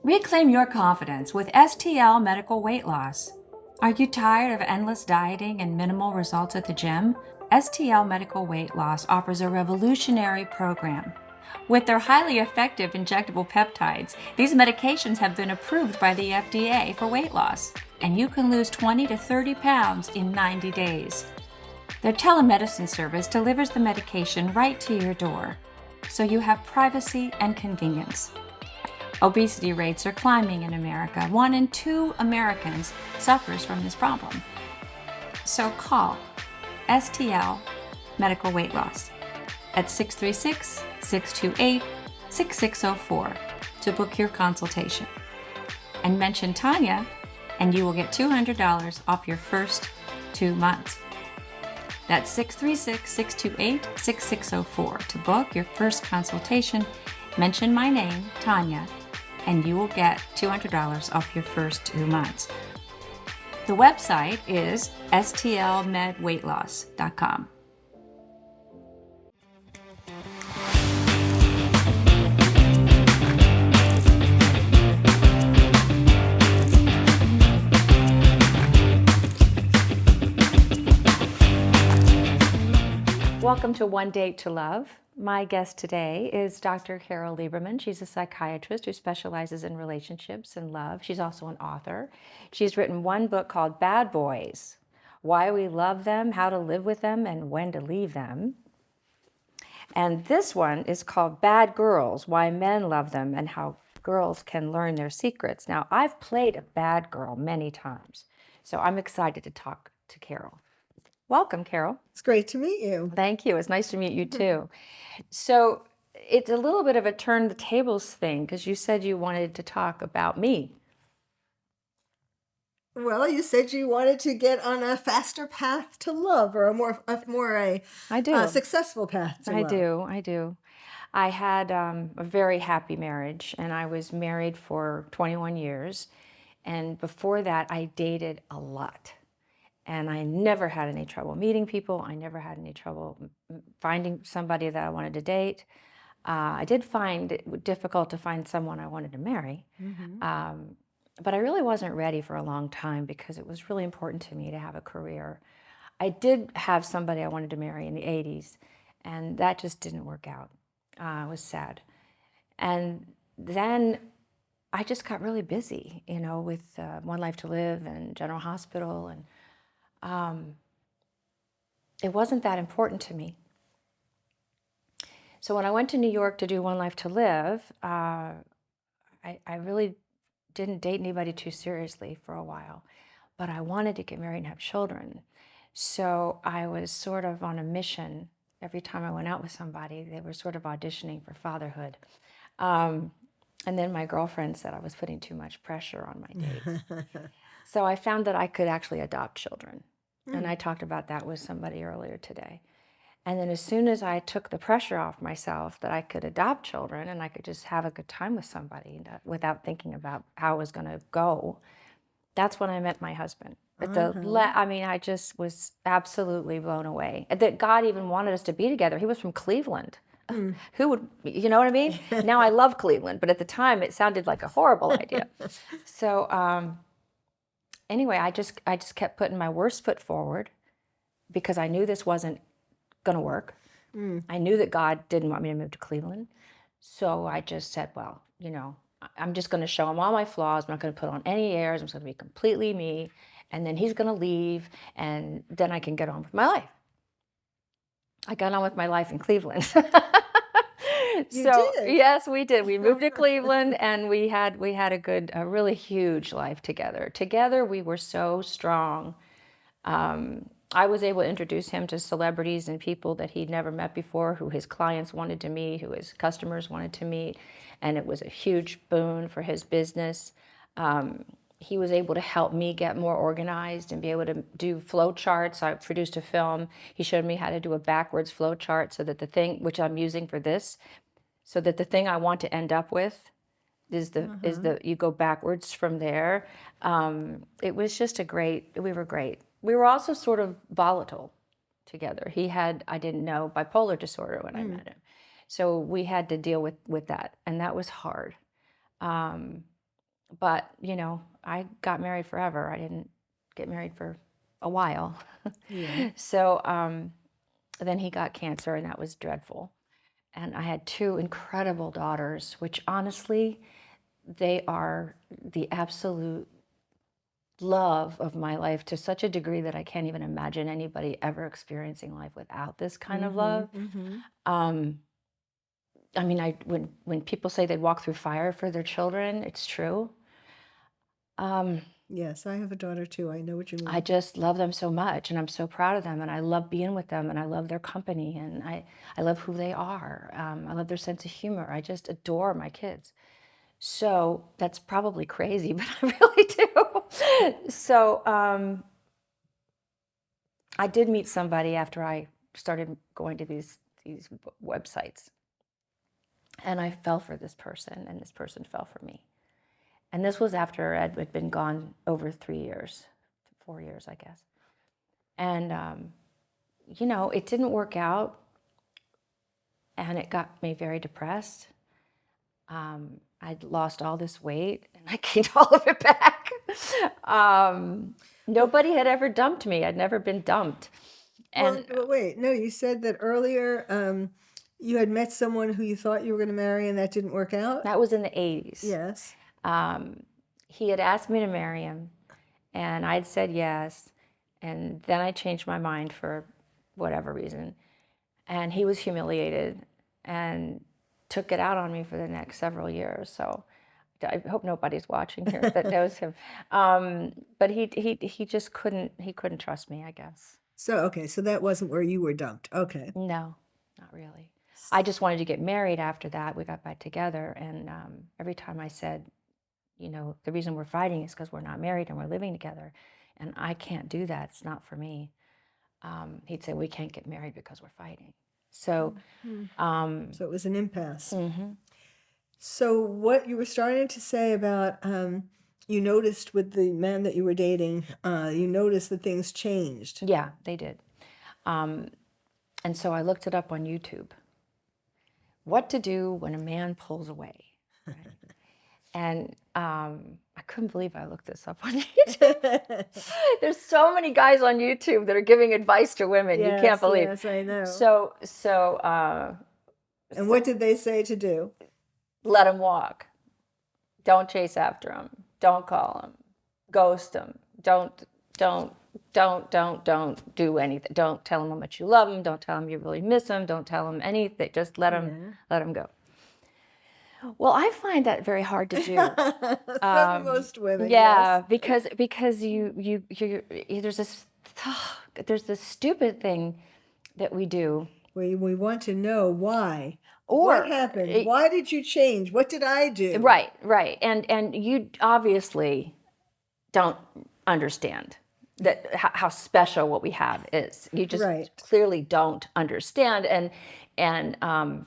Reclaim your confidence with STL Medical Weight Loss. Are you tired of endless dieting and minimal results at the gym? STL Medical Weight Loss offers a revolutionary program. With their highly effective injectable peptides, these medications have been approved by the FDA for weight loss, and you can lose 20 to 30 pounds in 90 days. Their telemedicine service delivers the medication right to your door, so you have privacy and convenience. Obesity rates are climbing in America. 1 in 2 Americans suffers from this problem. So call STL Medical Weight Loss at 636-628-6604 to book your consultation. And mention Tonja, and you will get $200 off your first 2 months. That's 636-628-6604 to book your first consultation. Mention my name, Tonja, and you will get $200 off your first 2 months. The website is stlmedweightloss.com. Welcome to One Date to Love. My guest today is Dr. Carole Lieberman. She's a psychiatrist who specializes in relationships and love. She's also an author. She's written one book called Bad Boys: Why We Love Them, How to Live with Them, and When to Leave Them. And this one is called Bad Girls: Why Men Love Them and How Girls Can Learn Their Secrets. Now, I've played a bad girl many times, so I'm excited to talk to Carole. Welcome, Carole. It's great to meet you. Thank you. It's nice to meet you too. So it's a little bit of a turn the tables thing because you said you wanted to talk about me. Well, you said you wanted to get on a faster path to love, or a more I do. successful path to love. I do. I had a very happy marriage, and I was married for 21 years. And before that, I dated a lot. And I never had any trouble meeting people. I never had any trouble finding somebody that I wanted to date. I did find it difficult to find someone I wanted to marry. Mm-hmm. But I really wasn't ready for a long time because it was really important to me to have a career. I did have somebody I wanted to marry in the 80s, and that just didn't work out. It was sad. And then I just got really busy, with One Life to Live and General Hospital, and it wasn't that important to me. So when I went to New York to do One Life to Live, I really didn't date anybody too seriously for a while, but I wanted to get married and have children. So I was sort of on a mission. Every time I went out with somebody, they were sort of auditioning for fatherhood. And then my girlfriend said I was putting too much pressure on my dates. So I found that I could actually adopt children. And I talked about that with somebody earlier today. And then as soon as I took the pressure off myself that I could adopt children and I could just have a good time with somebody without thinking about how it was going to go, that's when I met my husband. I just was absolutely blown away. That God even wanted us to be together. He was from Cleveland. Who would, you know what I mean? Now I love Cleveland, but at the time it sounded like a horrible idea. So anyway, I just kept putting my worst foot forward because I knew this wasn't going to work. I knew that God didn't want me to move to Cleveland. So I just said, well, I'm just going to show him all my flaws. I'm not going to put on any airs. I'm just going to be completely me. And then he's going to leave, and then I can get on with my life. I got on with my life in Cleveland. You did? Yes, we did. We moved to Cleveland, and we had a really huge life together. Together, we were so strong. I was able to introduce him to celebrities and people that he'd never met before, who his clients wanted to meet, who his customers wanted to meet, and it was a huge boon for his business. He was able to help me get more organized and be able to do flow charts. I produced a film. He showed me how to do a backwards flow chart so that the thing, which I'm using for this, so that the thing I want to end up with is you go backwards from there. It was just we were great. We were also sort of volatile together. He had, I didn't know, bipolar disorder when I met him. So we had to deal with that, and that was hard. But, I got married forever. I didn't get married for a while. Yeah. So then he got cancer, and that was dreadful. And I had two incredible daughters, which honestly, they are the absolute love of my life to such a degree that I can't even imagine anybody ever experiencing life without this kind of love. Um, I mean, when people say they'd walk through fire for their children, it's true. Yes, I have a daughter too. I know what you mean. I just love them so much, and I'm so proud of them, and I love being with them, and I love their company, and I love who they are. I love their sense of humor. I just adore my kids. So that's probably crazy, but I really do. So I did meet somebody after I started going to these websites, and I fell for this person, and this person fell for me. And this was after Ed had been gone over 3 years, 4 years, I guess. And it didn't work out, and it got me very depressed. I'd lost all this weight, and I gained all of it back. Nobody had ever dumped me. I'd never been dumped. And Well, wait, no, you said that earlier you had met someone who you thought you were going to marry and that didn't work out? that was in the 80s. Yes. He had asked me to marry him, and I'd said yes. And then I changed my mind for whatever reason. And he was humiliated and took it out on me for the next several years. So I hope nobody's watching here that knows him. But he just couldn't trust me, I guess. So that wasn't where you were dumped. Okay. No, not really. I just wanted to get married after that. We got back together, and every time I said, the reason we're fighting is because we're not married and we're living together, and I can't do that. It's not for me. He'd say, we can't get married because we're fighting. So, So it was an impasse. mm-hmm. So what you were starting to say about you noticed with the man that you were dating, you noticed that things changed. Yeah, they did. And so I looked it up on YouTube. What to do when a man pulls away. Right? And I couldn't believe I looked this up on YouTube. There's so many guys on YouTube that are giving advice to women. Yes, you can't believe. Yes, I know. And what did they say to do? Let him walk. Don't chase after him. Don't call him. Ghost him. Don't do anything. Don't tell him how much you love him. Don't tell him you really miss him. Don't tell him anything. Just let him go. Well, I find that very hard to do. For most women. Yeah, yes. because you there's this stupid thing that we do. We want to know why. Or what happened? Why did you change? What did I do? Right. And you obviously don't understand that how special what we have is. You just clearly don't understand. And I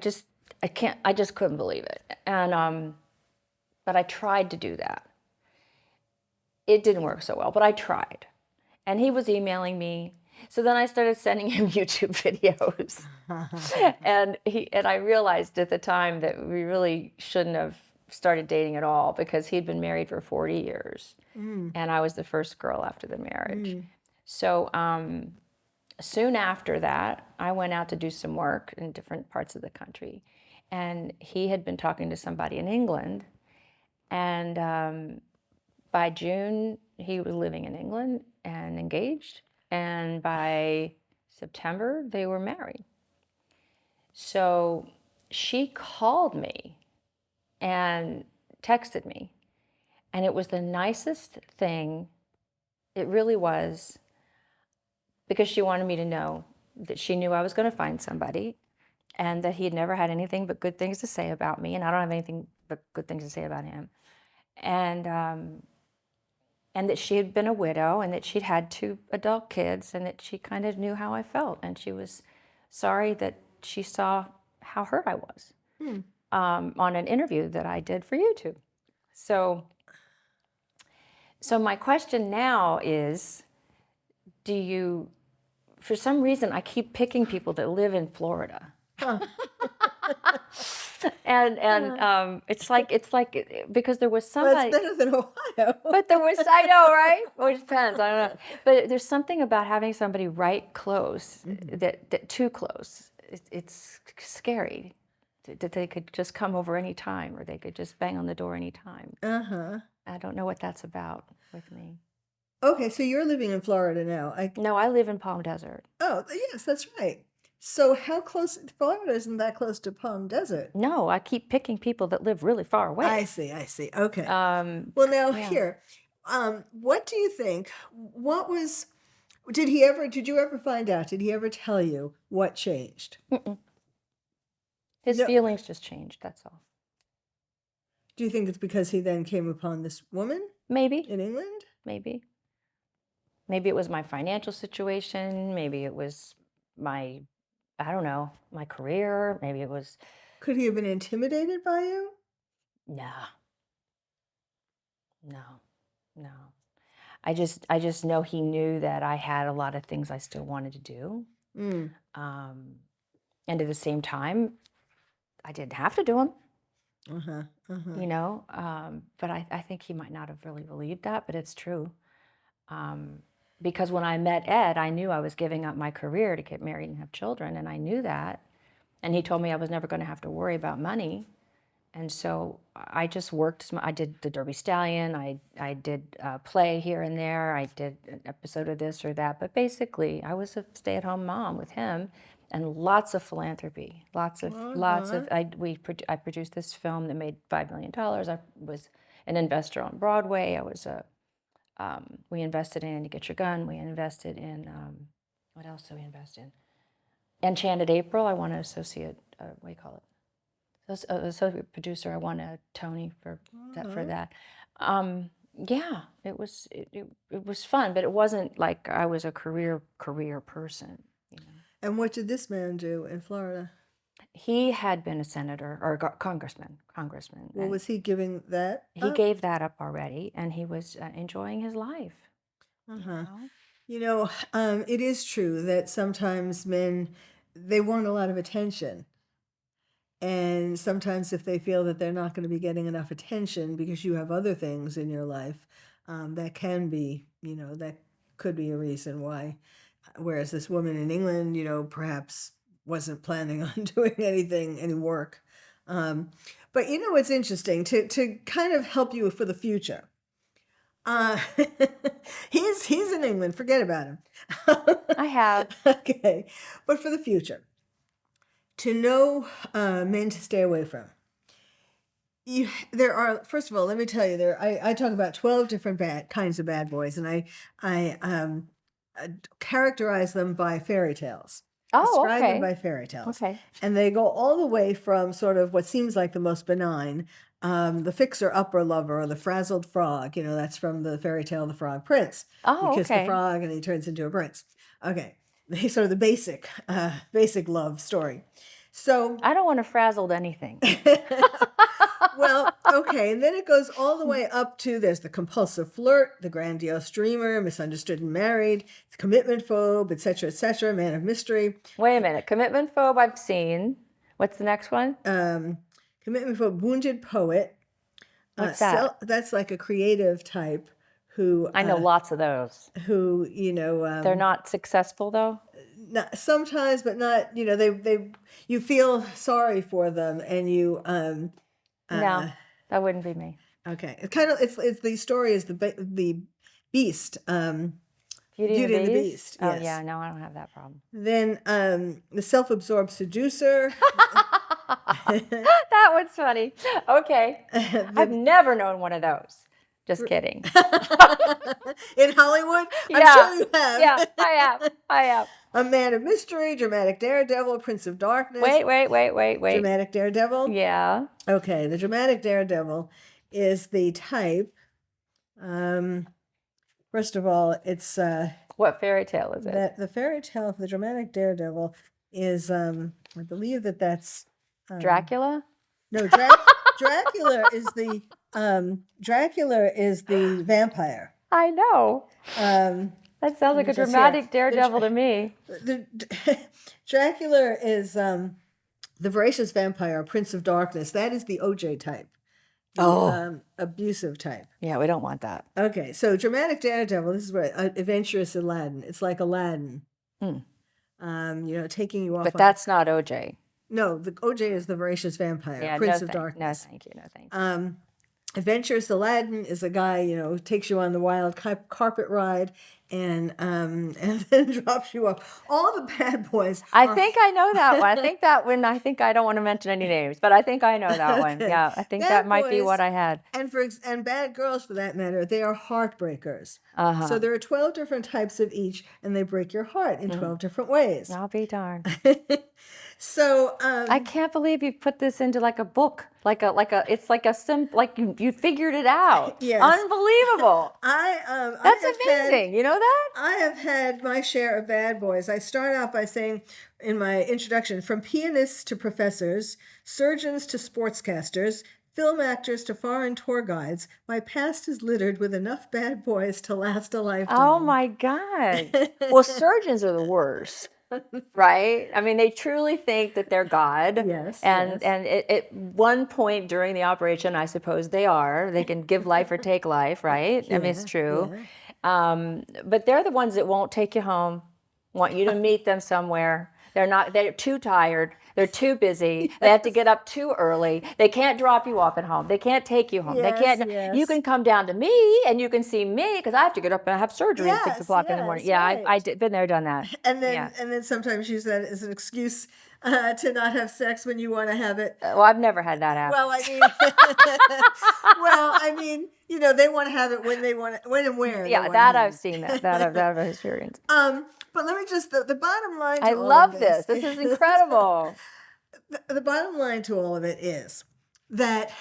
just couldn't believe it. And but I tried to do that. It didn't work so well, but I tried. And he was emailing me. So then I started sending him YouTube videos. and I realized at the time that we really shouldn't have started dating at all, because he'd been married for 40 years. And I was the first girl after the marriage. So soon after that, I went out to do some work in different parts of the country. And he had been talking to somebody in England. And by June, he was living in England and engaged. And by September, they were married. So she called me and texted me. And it was the nicest thing. It really was. Because she wanted me to know that she knew I was going to find somebody, and that he had never had anything but good things to say about me, and I don't have anything but good things to say about him. And that she had been a widow, and that she'd had 2 adult kids, and that she kind of knew how I felt, and she was sorry that she saw how hurt I was on an interview that I did for YouTube. So my question now is, for some reason, I keep picking people that live in Florida. it's like because there was Well, it's somebody. better than Ohio. But there was, I know, right? Well, it depends. I don't know. But there's something about having somebody right close, that too close. It's scary that they could just come over any time, or they could just bang on the door any time. Uh-huh. I don't know what that's about with me. Okay, so you're living in Florida now. No, I live in Palm Desert. Oh, yes, that's right. So how close, Florida isn't that close to Palm Desert? No, I keep picking people that live really far away. I see. Okay. Well, now Yeah. here, what do you think? Did you ever find out? Did he ever tell you what changed? Mm-mm. His No. feelings just changed, that's all. Do you think it's because he then came upon this woman Maybe, in England? maybe. Maybe it was my financial situation. Maybe it was I don't know, my career. Maybe it was, Could he have been intimidated by you? nah, no, no. I just know he knew that I had a lot of things I still wanted to do. Mm. And at the same time, I didn't have to do them, Uh-huh. Uh-huh. you know. But I think he might not have really believed that, but it's true. Because when I met Ed, I knew I was giving up my career to get married and have children, and I knew that. And he told me I was never going to have to worry about money. And so I just worked. I did the Derby Stallion. I did play here and there. I did an episode of this or that. But basically, I was a stay-at-home mom with him, and lots of philanthropy. Lots of. I produced this film that made $5 million. I was an investor on Broadway. We invested in To Get Your Gun. We invested in what else did we invest in? Enchanted April. I won an associate. What do you call it? Associate producer. I won a Tony for that. Yeah, it was fun, but it wasn't like I was a career person. You know. And what did this man do in Florida? He had been a senator or congressman. Well, was he giving that He up? gave that up already, and he was enjoying his life. Uh-huh. You know? It is true that sometimes men, they want a lot of attention. And sometimes if they feel that they're not going to be getting enough attention because you have other things in your life, that can be, that could be a reason why. Whereas this woman in England, perhaps wasn't planning on doing any work. But it's interesting to kind of help you for the future. He's in England. Forget about him. I have. Okay, but for the future, to know men to stay away from. There are, first of all, let me tell you, I talk about 12 different kinds of bad boys, and I characterize them by fairy tales. Oh, Describe them okay. by fairy tales. Okay. And they go all the way from sort of what seems like the most benign, the fixer-upper lover, or the frazzled frog. That's from the fairy tale The Frog Prince. Oh, You kiss the okay. frog and he turns into a prince. Okay. Sort of the basic love story. So I don't want to frazzled anything. well, okay, and then it goes all the way up to there's the compulsive flirt, the grandiose dreamer, misunderstood and married, commitment phobe, etc., man of mystery. Wait a minute. Commitment phobe I've seen. What's the next one? Commitment phobe, wounded poet. What's that? That's like a creative type who I know lots of those. Who they're not successful though. Not, sometimes, but not. You feel sorry for them, and you. No, that wouldn't be me. Okay, it's the story is the Beast. Beauty and the Beast. Oh yes. yeah, no, I don't have that problem. Then the self-absorbed seducer. That was funny. Okay, I've never known one of those. Just kidding. In Hollywood? Yeah. I'm sure you have. Yeah, I have. A man of mystery, dramatic daredevil, prince of darkness. Wait. Dramatic daredevil? Yeah. Okay, the dramatic daredevil is the type. First of all, it's what fairy tale is it? The fairy tale of the dramatic daredevil is I believe that's Dracula? No, Dracula is the vampire. I know. That sounds like a dramatic daredevil to me. Dracula is The voracious vampire, Prince of Darkness, that is the OJ type, the abusive type. Yeah, we don't want that. Okay, so dramatic daredevil, this is where adventurous Aladdin. It's like Aladdin, taking you off. But that's not OJ. No, the OJ is the voracious vampire, Yeah, Prince no, of Darkness. No, thank you. No, thank you. Adventurous Aladdin is a guy, takes you on the wild carpet ride and then drops you off. All the bad boys. I think I know that one. I think I don't want to mention any names, but I think I know that one. Yeah, I think that might be what I had. And bad girls, for that matter, they are heartbreakers. So there are 12 different types of each, and they break your heart in 12 different ways. I'll be darned. So I can't believe you put this into like a book, it's like you figured it out. Yes. Unbelievable. That's amazing. You know that? I have had my share of bad boys. I start out by saying in my introduction, from pianists to professors, surgeons to sportscasters, film actors to foreign tour guides, my past is littered with enough bad boys to last a lifetime. Oh my God. Well, surgeons are the worst. Right? I mean, they truly think that they're God. Yes. And at one point during the operation, I suppose they are. They can give life or take life, right? I mean, it's true. Yeah. But they're the ones that won't take you home, want you to meet them somewhere. They're too tired. They're too busy. Yes. They have to get up too early. They can't drop you off at home. They can't take you home. Yes, they can't. Yes. You can come down to me and you can see me because I have to get up and have surgery at 6 o'clock in the morning. Yeah, right. I did, been there, done that. And then sometimes use that as an excuse to not have sex when you want to have it. Well, I've never had that happen. I mean, they want to have it when they want it, when and where. Yeah, that I've seen that I've experienced. But let me just, the bottom line to I love this. This is incredible. The bottom line to all of it is that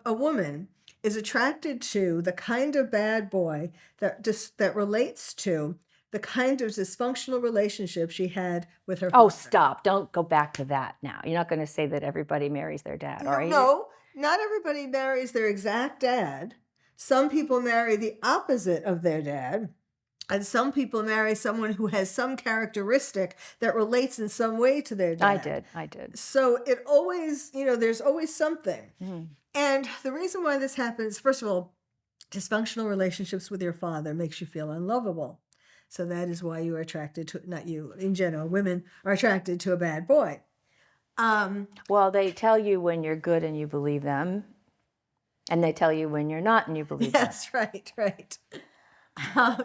a woman is attracted to the kind of bad boy that relates to the kind of dysfunctional relationship she had with her father. Oh, stop. Don't go back to that now. You're not going to say that everybody marries their dad, are you? No, not everybody marries their exact dad. Some people marry the opposite of their dad. And some people marry someone who has some characteristic that relates in some way to their dad. I did. So it always, there's always something. Mm-hmm. And the reason why this happens, first of all, dysfunctional relationships with your father makes you feel unlovable. So that is why you are attracted to, not you, in general, women are attracted to a bad boy. Well, they tell you when you're good and you believe them. And they tell you when you're not and you believe them. That's right.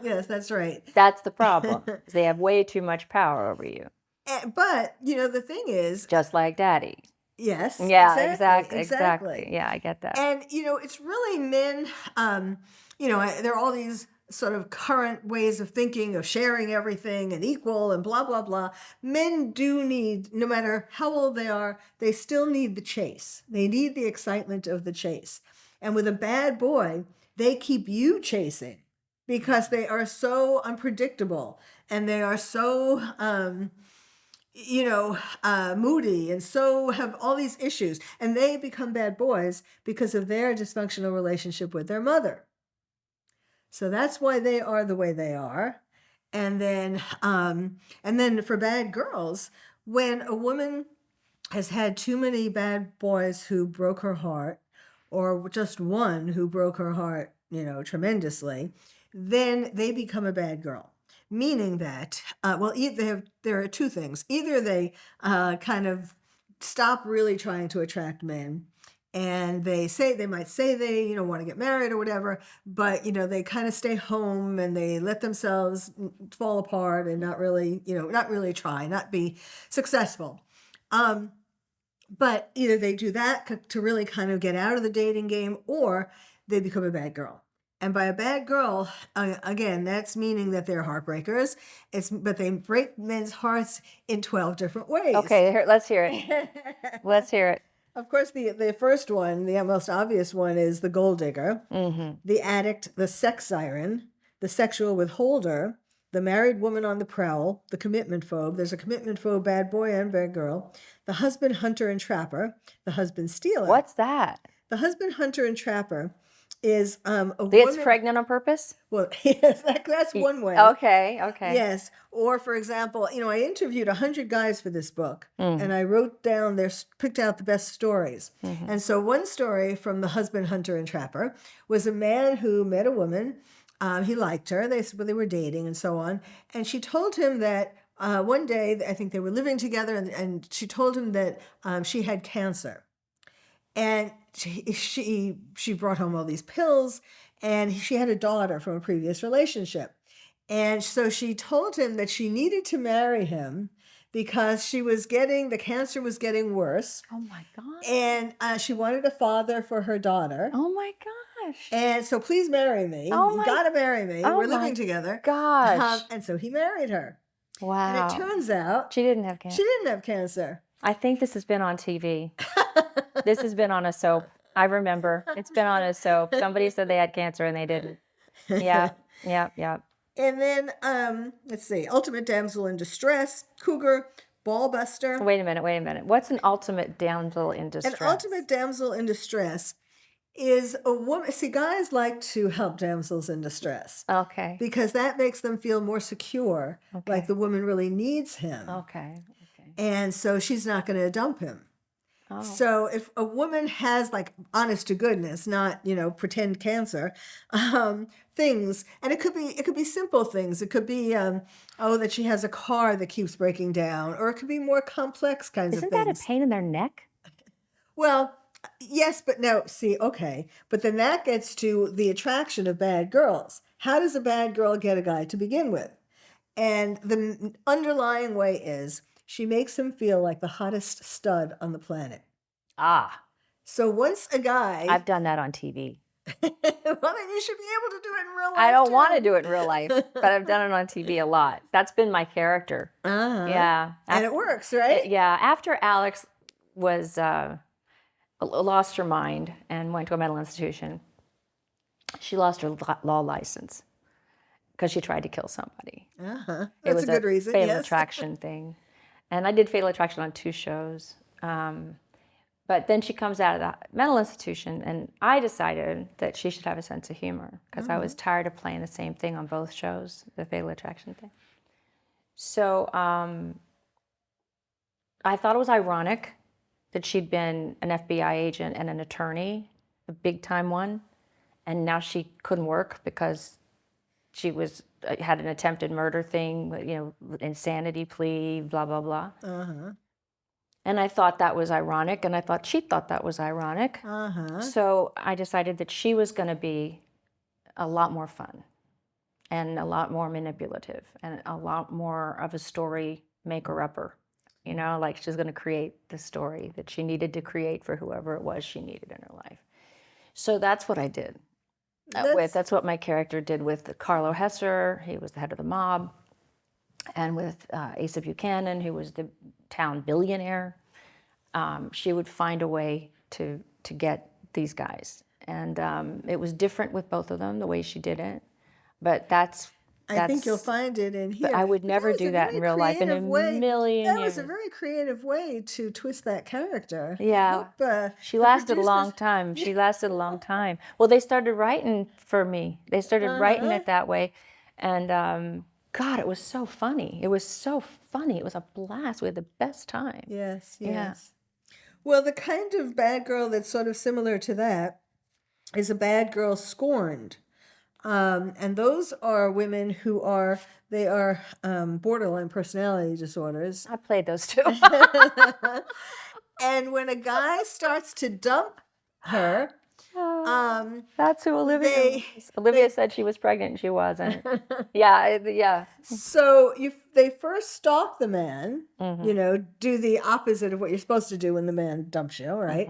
Yes, that's right. That's the problem. They have way too much power over you. But, the thing is... Just like daddy. Yes. Yeah, exactly. Yeah, I get that. And, it's really men, there are all these sort of current ways of thinking of sharing everything and equal and blah, blah, blah. Men do need, no matter how old they are, they still need the chase. They need the excitement of the chase. And with a bad boy, they keep you chasing. Because they are so unpredictable and they are so, moody and so have all these issues. And they become bad boys because of their dysfunctional relationship with their mother. So that's why they are the way they are. And then for bad girls, when a woman has had too many bad boys who broke her heart, or just one who broke her heart, tremendously, then they become a bad girl. Meaning that, there are two things. Either they kind of stop really trying to attract men, and they might say they, want to get married or whatever, but, they kind of stay home and they let themselves fall apart and not really try, not be successful. But either they do that to really kind of get out of the dating game, or they become a bad girl. And by a bad girl, again, that's meaning that they're heartbreakers. But they break men's hearts in 12 different ways. Okay, let's hear it. Let's hear it. Of course, the first one, the most obvious one, is the gold digger, the addict, the sex siren, the sexual withholder, the married woman on the prowl, the commitment phobe. There's a commitment phobe, bad boy and bad girl. The husband hunter and trapper, the husband stealer. What's that? The husband hunter and trapper is a Gets woman. pregnant on purpose? Well, yes, that's one way. Okay, okay. Yes. Or, for example, I interviewed 100 guys for this book, Mm. and I wrote down picked out the best stories. Mm-hmm. And so one story from The Husband, Hunter, and Trapper was a man who met a woman. He liked her. They were dating and so on. And she told him that one day, I think they were living together, and she told him that she had cancer. And she brought home all these pills, and she had a daughter from a previous relationship. And so she told him that she needed to marry him because the cancer was getting worse, Oh my God. and she wanted a father for her daughter. Oh my gosh. And so please marry me. Oh You my- got to marry me. oh We're my living together. Gosh. And so he married her. And Wow. it turns out She didn't have cancer. she didn't have cancer. I think this has been on TV. This has been on a soap. I remember. It's been on a soap. Somebody said they had cancer and they didn't. Yeah, yeah, yeah. And then, let's see, Ultimate Damsel in Distress, Cougar, Ballbuster. Wait a minute. What's an ultimate damsel in distress? An ultimate damsel in distress is a woman. See, guys like to help damsels in distress Okay. because that makes them feel more secure, like the woman really needs him. Okay. And so she's not going to dump him. Oh. So if a woman has, like, honest to goodness, not pretend cancer, things, and it could be simple things. It could be that she has a car that keeps breaking down, or it could be more complex kinds Isn't of things. that a pain in their neck? Well, yes, but no. See, okay, but then that gets to the attraction of bad girls. How does a bad girl get a guy to begin with? And the underlying way is she makes him feel like the hottest stud on the planet. Ah. So once a guy... I've done that on TV. Well, then you should be able to do it in real life. I don't too. want to do it in real life, but I've done it on TV a lot. That's been my character. Uh-huh. Yeah. And it works, right? Yeah. After Alex was lost her mind and went to a mental institution, she lost her law license because she tried to kill somebody. Uh-huh. It That's was a good reason, Fatal yes. Attraction thing. And I did Fatal Attraction on 2 shows. But then she comes out of the mental institution, and I decided that she should have a sense of humor because I was tired of playing the same thing on both shows, the Fatal Attraction thing. So I thought it was ironic that she'd been an FBI agent and an attorney, a big-time one, and now she couldn't work because she had an attempted murder thing, insanity plea, blah, blah, blah. Uh-huh. And I thought that was ironic, and I thought she thought that was ironic. Uh-huh. So I decided that she was going to be a lot more fun and a lot more manipulative and a lot more of a story maker-upper. Like she's going to create the story that she needed to create for whoever it was she needed in her life. So that's what I did. That's what my character did with Carlo Hesser. He was the head of the mob. And with Asa Buchanan, who was the town billionaire, she would find a way to get these guys. And it was different with both of them, the way she did it. But I think you'll find it in here. But I would never do that in real life in a million years. That was a very creative way to twist that character. Yeah. She lasted a long time. She lasted a long time. Well, they started writing for me. They started writing it that way. And God, it was so funny. It was so funny. It was a blast. We had the best time. Yes, yes. Yeah. Well, the kind of bad girl that's sort of similar to that is a bad girl scorned. And those are women who are borderline personality disorders. I played those too. And when a guy starts to dump her, that's who Olivia was. Olivia said she was pregnant and she wasn't. Yeah. So they first stalk the man, do the opposite of what you're supposed to do when the man dumps you, right?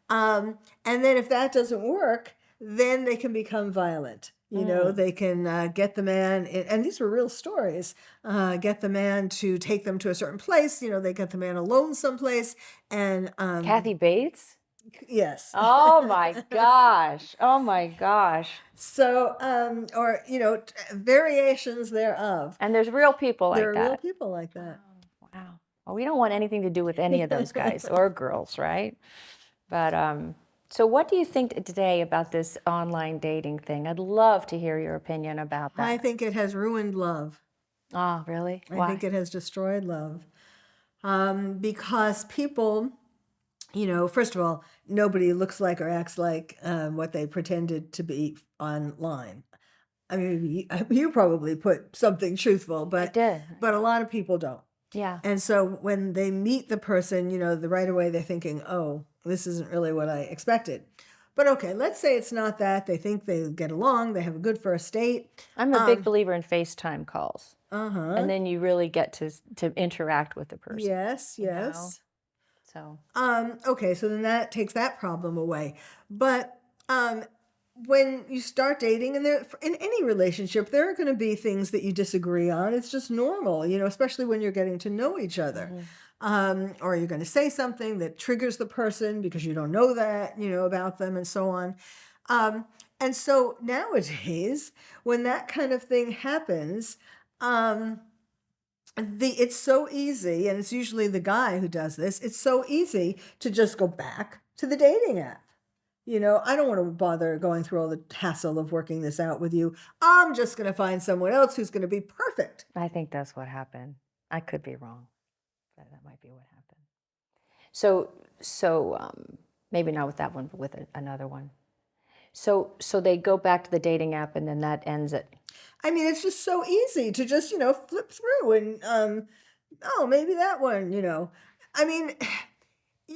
And then if that doesn't work, then they can become violent. They can get the man, and these were real stories, get the man to take them to a certain place. They get the man alone someplace. And Kathy Bates? Yes. Oh my gosh. Oh my gosh. So, or, variations thereof. And there's real people like that. There are real people like that. Wow. Well, we don't want anything to do with any of those guys or girls, right? But So what do you think today about this online dating thing? I'd love to hear your opinion about I that. think it has ruined love. Oh, really? I think Why? it has destroyed love. Because people, first of all, nobody looks like or acts like what they pretended to be online. I mean, you probably put something truthful, I but did. a lot of people don't. Yeah. And so when they meet the person, the right away they're thinking, "Oh, this isn't really what I expected." But okay, let's say it's not that. They think they get along, they have a good first date. I'm a big believer in FaceTime calls. Uh-huh. And then you really get to interact with the person. Yes, You know? yes. So Okay, so then that takes that problem away. But when you start dating, and there in any relationship, there are going to be things that you disagree on. It's just normal, especially when you're getting to know each other. Or you're going to say something that triggers the person because you don't know that, about them and so on. And so nowadays, when that kind of thing happens, it's so easy, and it's usually the guy who does this. It's so easy to just go back to the dating app. I don't want to bother going through all the hassle of working this out with you. I'm just going to find someone else who's going to be perfect. I think that's what happened. I could be wrong, but that might be what happened. So maybe not with that one, but with another one. So they go back to the dating app, and then that ends it. I mean, it's just so easy to just, flip through and, oh, maybe that one, I mean,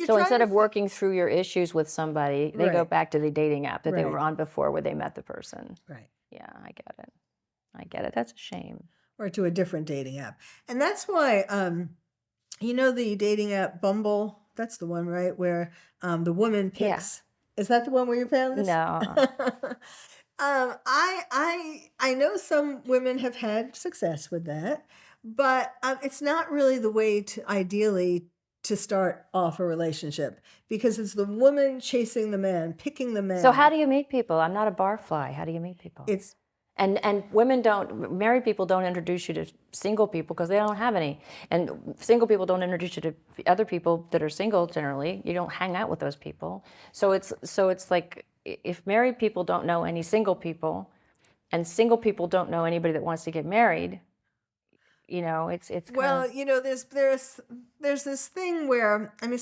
So instead of working through your issues with somebody, they go Right. back to the dating app that they Right. were on before where they met the person. Right. Yeah, I get it. I get it. That's a shame. Or to a different dating app. And that's why, the dating app Bumble, that's the one, right? Where the woman Yeah. picks. Is that the one where you found this? No. I know some women have had success with that, but it's not really the way to ideally to start off a relationship, because it's the woman chasing the man, picking the man. So how do you meet people? I'm not a barfly. How do you meet people? It's And married people don't introduce you to single people because they don't have any. And single people don't introduce you to other people that are single generally. You don't hang out with those people. So it's like if married people don't know any single people, and single people don't know anybody that wants to get married, it's well, kind of, there's this thing where, I mean,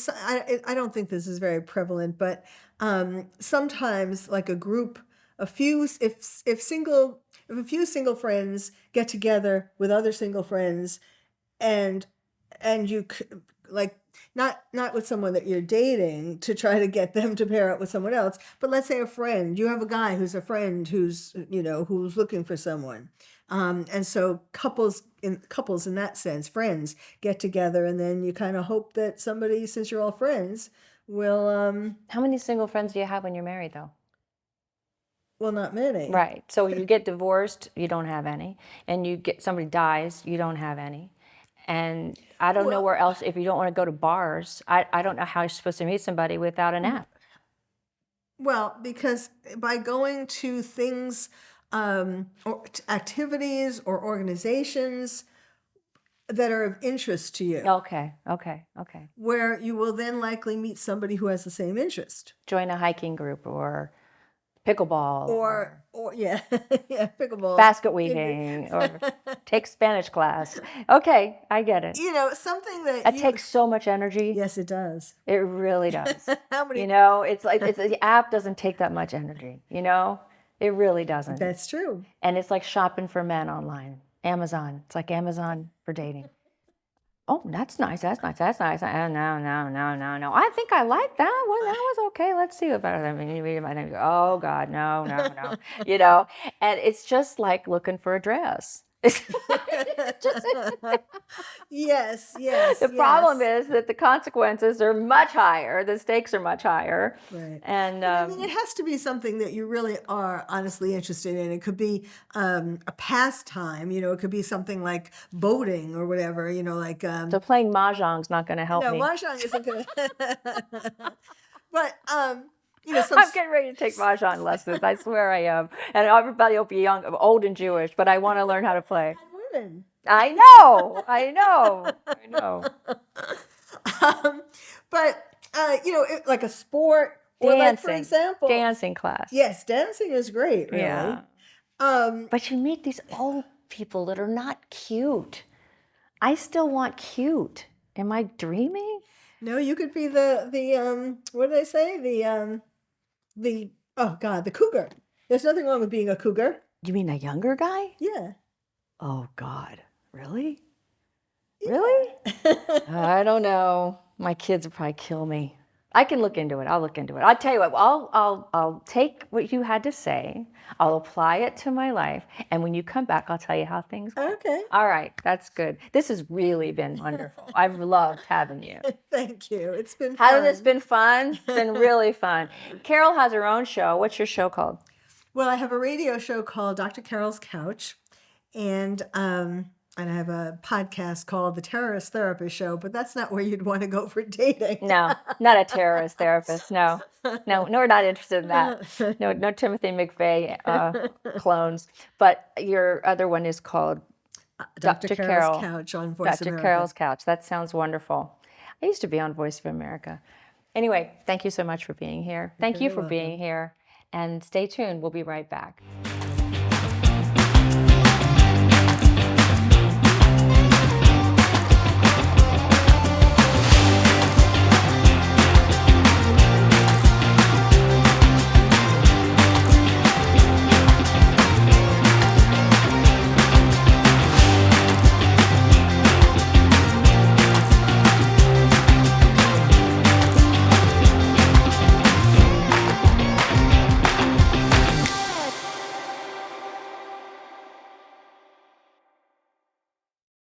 I don't think this is very prevalent, but sometimes like a group, a few if a few single friends get together with other single friends, and you like not with someone that you're dating to try to get them to pair up with someone else, but let's say a friend, you have a guy who's a friend who's who's looking for someone, and so couples in that sense, friends get together, and then you kind of hope that somebody, since you're all friends, will how many single friends do you have when you're married though? well, not many. Right. So you get divorced, you don't have any, and somebody dies, you don't have any. And I don't know where else, if you don't want to go to bars, I don't know how you're supposed to meet somebody without an app. Well, because by going to things, or activities or organizations that are of interest to you, Okay. where you will then likely meet somebody who has the same interest. Join a hiking group or pickleball Or yeah, yeah, pickleball. basket weaving or take Spanish class. Okay, I get it. Something that It takes so much energy. Yes, it does. It really does. How many? It's like the app doesn't take that much energy, It really doesn't. That's true. And it's like shopping for men online. Amazon. It's like Amazon for dating. Oh, that's nice. That's nice. That's nice. No. I think I like that one. That was okay. Let's see what better. Oh God, no. And it's just like looking for a dress. Yes. The problem is that the consequences are much higher. The stakes are much higher. Right. And I mean, it has to be something that you really are honestly interested in. It could be a pastime. It could be something like boating or whatever. Like so playing mahjong's not going to help no, me. mahjong isn't going to. But I'm getting ready to take mahjong lessons. I swear I am. And everybody will be old and Jewish, but I want to learn how to play. women. I know. But like a sport, Or like, for Dancing. example, Dancing class. yes, dancing is great, really. Yeah. But you meet these old people that are not cute. I still want cute. Am I dreaming? No, you could be the what did I say? The oh God, the cougar. There's nothing wrong with being a cougar. You mean a younger guy? Yeah. Oh, God. Really? Really? Yeah. I don't know. My kids will probably kill me. I can look into it. I'll look into it. I'll tell you what. I'll take what you had to say. I'll apply it to my life, and when you come back, I'll tell you how things went. Okay. All right. That's good. This has really been wonderful. I've loved having you. Thank you. It's been Hasn't fun. this been fun? It's been really fun. Carole has her own show. What's your show called? Well, I have a radio show called Dr. Carole's Couch, and I have a podcast called The Terrorist Therapist Show, but that's not where you'd want to go for dating. No, not a terrorist therapist. No, no, we're not interested in that. No, no Timothy McVeigh clones. But your other one is called Dr. Carole. Carol's Couch on Voice Dr. America. Carole's Couch. That sounds wonderful. I used to be on Voice of America. Anyway, thank you so much for being here. Thank you very for welcome. being here. And stay tuned. We'll be right back.